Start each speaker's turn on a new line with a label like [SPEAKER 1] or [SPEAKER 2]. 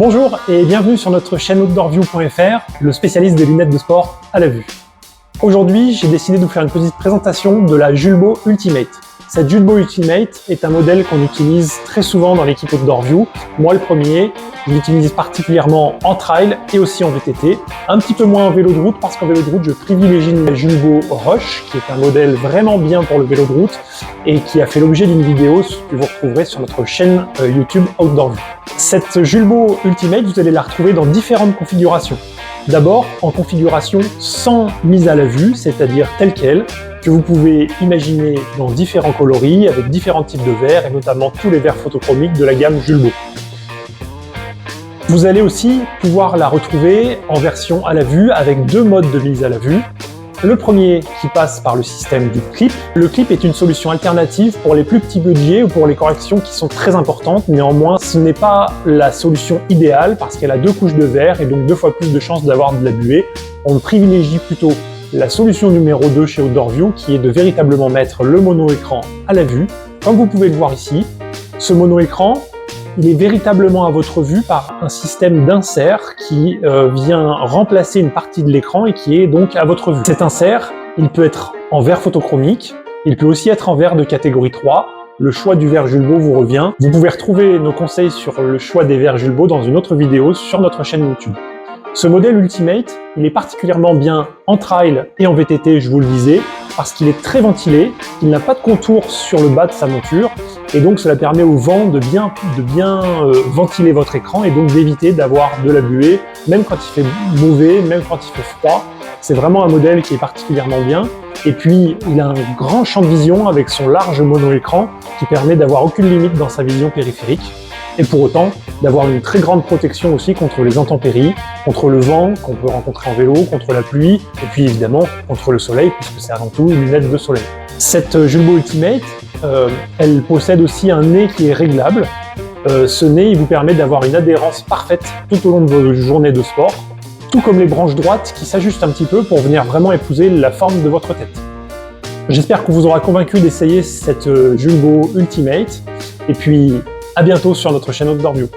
[SPEAKER 1] Bonjour et bienvenue sur notre chaîne outdoorview.fr, le spécialiste des lunettes de sport à la vue. Aujourd'hui, j'ai décidé de vous faire une petite présentation de la Julbo Ultimate. Cette Julbo Ultimate est un modèle qu'on utilise très souvent dans l'équipe Outdoorview. Moi le premier, je l'utilise particulièrement en trail et aussi en VTT. Un petit peu moins en vélo de route parce qu'en vélo de route, je privilégie la Julbo Rush, qui est un modèle vraiment bien pour le vélo de route et qui a fait l'objet d'une vidéo que vous retrouverez sur notre chaîne YouTube Outdoorview. Cette Julbo Ultimate, vous allez la retrouver dans différentes configurations. D'abord, en configuration sans mise à la vue, c'est-à-dire telle qu'elle, que vous pouvez imaginer dans différents coloris, avec différents types de verres, et notamment tous les verres photochromiques de la gamme Julbo. Vous allez aussi pouvoir la retrouver en version à la vue, avec deux modes de mise à la vue. Le premier qui passe par le système du clip. Le clip est une solution alternative pour les plus petits budgets ou pour les corrections qui sont très importantes. Néanmoins, ce n'est pas la solution idéale parce qu'elle a deux couches de verre et donc deux fois plus de chances d'avoir de la buée. On privilégie plutôt la solution numéro 2 chez Outdoorview qui est de véritablement mettre le mono-écran à la vue. Comme vous pouvez le voir ici, ce mono-écran, il est véritablement à votre vue par un système d'insert qui vient remplacer une partie de l'écran et qui est donc à votre vue. Cet insert, il peut être en verre photochromique, il peut aussi être en verre de catégorie 3. Le choix du verre Julbo vous revient. Vous pouvez retrouver nos conseils sur le choix des verres Julbo dans une autre vidéo sur notre chaîne YouTube. Ce modèle Ultimate, il est particulièrement bien en trail et en VTT, je vous le disais, parce qu'il est très ventilé, il n'a pas de contour sur le bas de sa monture, et donc cela permet au vent de bien ventiler votre écran et donc d'éviter d'avoir de la buée, même quand il fait mauvais, même quand il fait froid. C'est vraiment un modèle qui est particulièrement bien. Et puis, il a un grand champ de vision avec son large mono-écran qui permet d'avoir aucune limite dans sa vision périphérique. Et pour autant, d'avoir une très grande protection aussi contre les intempéries, contre le vent qu'on peut rencontrer en vélo, contre la pluie, et puis évidemment contre le soleil, puisque c'est avant tout une lunette de soleil. Cette Julbo Ultimate, elle possède aussi un nez qui est réglable. Ce nez, il vous permet d'avoir une adhérence parfaite tout au long de vos journées de sport, tout comme les branches droites qui s'ajustent un petit peu pour venir vraiment épouser la forme de votre tête. J'espère qu'on vous aura convaincu d'essayer cette Julbo Ultimate, et puis à bientôt sur notre chaîne Outdoorview.